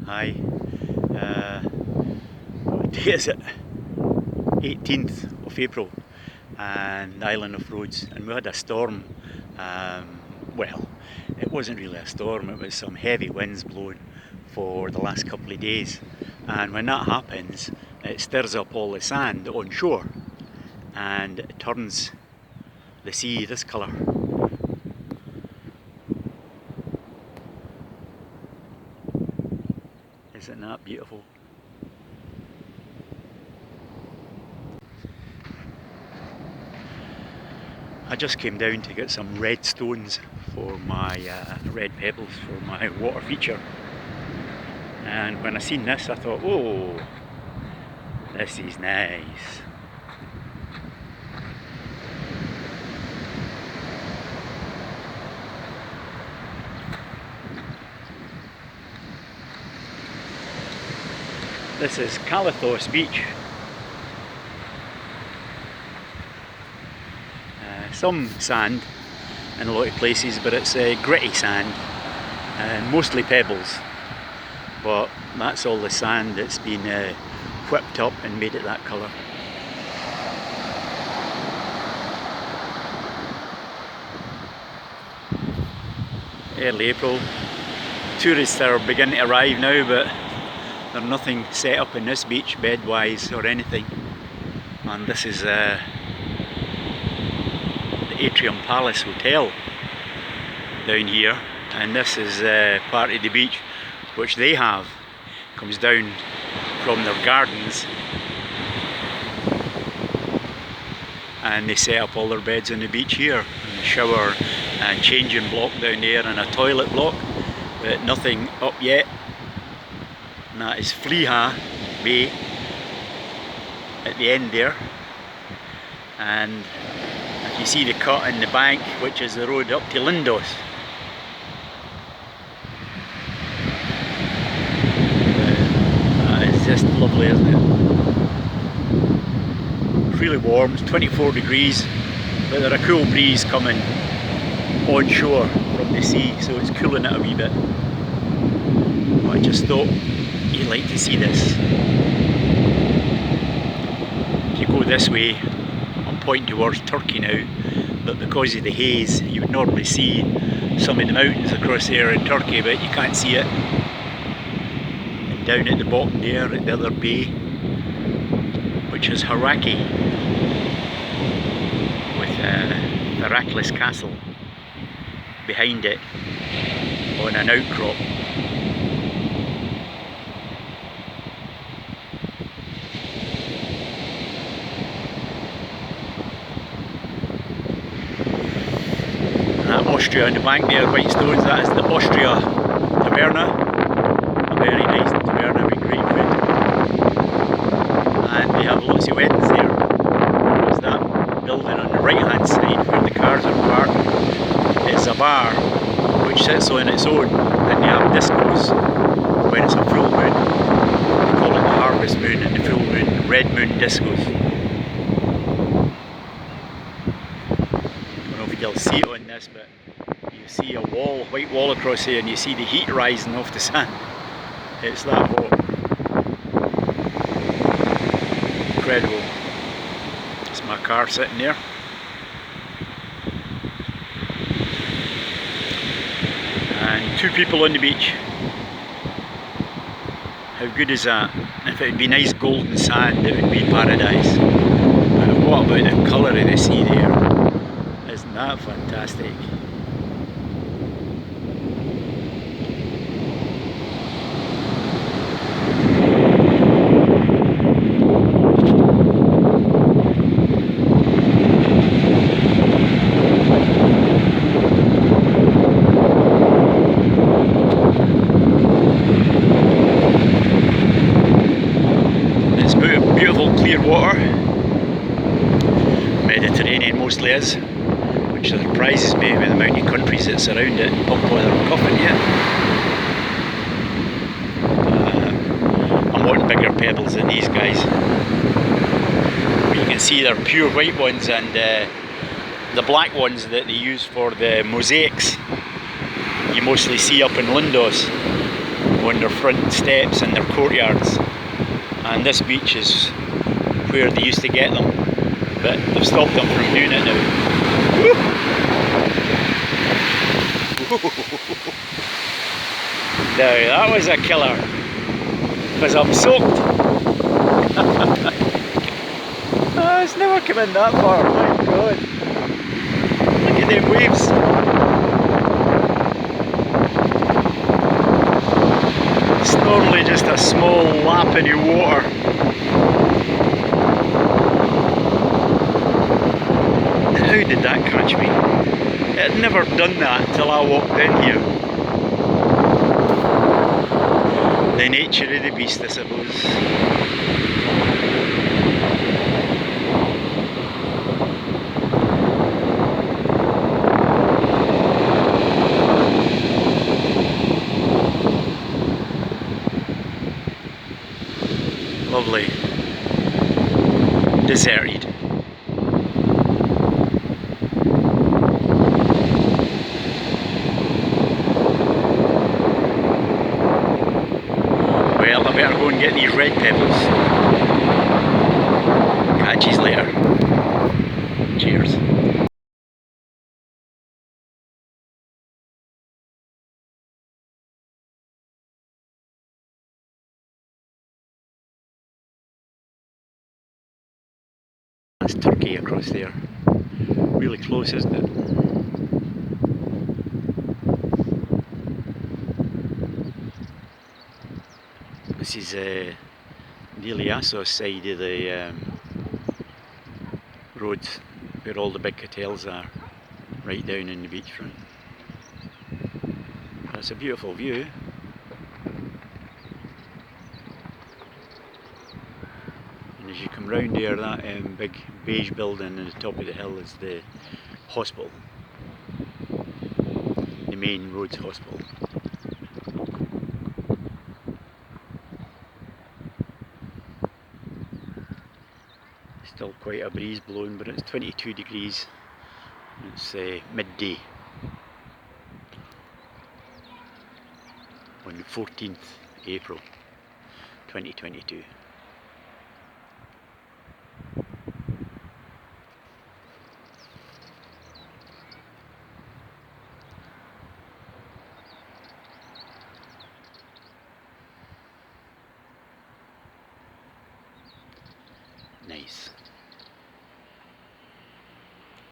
Hi. What day is it? 18th of April, and the Island of Rhodes, and we had a storm. Well, it wasn't really a storm, it was some heavy winds blowing for the last couple of days, and when that happens it stirs up all the sand on shore and it turns the sea this colour. Isn't that beautiful? I just came down to get some red stones for my red pebbles for my water feature, and when I seen this I thought, oh, this is nice. This is Calathos Beach. Some sand in a lot of places, but it's gritty sand and mostly pebbles. But that's all the sand that's been whipped up and made it that colour. Early April. Tourists are beginning to arrive now, but there's nothing set up in this beach bed-wise or anything. And this is the Atrium Palace Hotel down here, and this is part of the beach which they have. Comes down from their gardens and they set up all their beds on the beach here, and a shower and changing block down there and a toilet block, but nothing up yet. And that is Fleha Bay at the end there, and you see the cut in the bank, which is the road up to Lindos. It's just lovely, isn't it? It's really warm, it's 24 degrees, but there's a cool breeze coming on shore from the sea, so it's cooling it a wee bit. But I just thought you'd like to see this. If you go this way, I'm pointing towards Turkey now, but because of the haze you would normally see some of the mountains across there in Turkey, but you can't see it. And down at the bottom there at the other bay, which is Haraki, with Herakles Castle behind it on an outcrop. Austria on the bank there, white stones, that is the Austria Taverna. A very nice taverna with great food. And they have lots of weddings there. There's that building on the right hand side where the cars are parked. It's a bar which sits on its own, and they have discos when it's a full moon. They call it the harvest moon and the full moon, red moon discos. I don't know if you'll see it on this, but you see a wall, white wall across here, and you see the heat rising off the sand. It's that hot. Incredible. It's my car sitting there. And 2 people on the beach. How good is that? If it would be nice golden sand, it would be paradise. But what about the colour of the sea there? Isn't that fantastic? Beautiful clear water. Mediterranean mostly is, which surprises me with the amount of countries that surround it and pump all their cuff into it. I'm wanting bigger pebbles than these guys. But you can see they're pure white ones, and the black ones that they use for the mosaics you mostly see up in Lindos, on their front steps and their courtyards. And this beach is where they used to get them, but they've stopped them from doing it now. Woo! Now that was a killer, because I'm soaked. Oh, it's never come in that far, my god. Look at them waves. It's normally just a small lap in your water. How did that catch me? It had never done that until I walked in here. The nature of the beast, I suppose. Lovely. Deserted. Well, I better go and get these red pebbles. Catch you later. Cheers. That's Turkey across there. Really close, isn't it? This is the Assos side of the roads, where all the big hotels are, right down in the beachfront. That's a beautiful view. And as you come round there, that big beige building at the top of the hill is the hospital, the main Rhodes hospital. Still quite a breeze blowing, but it's 22 degrees. It's midday on the 14th April 2022. Nice.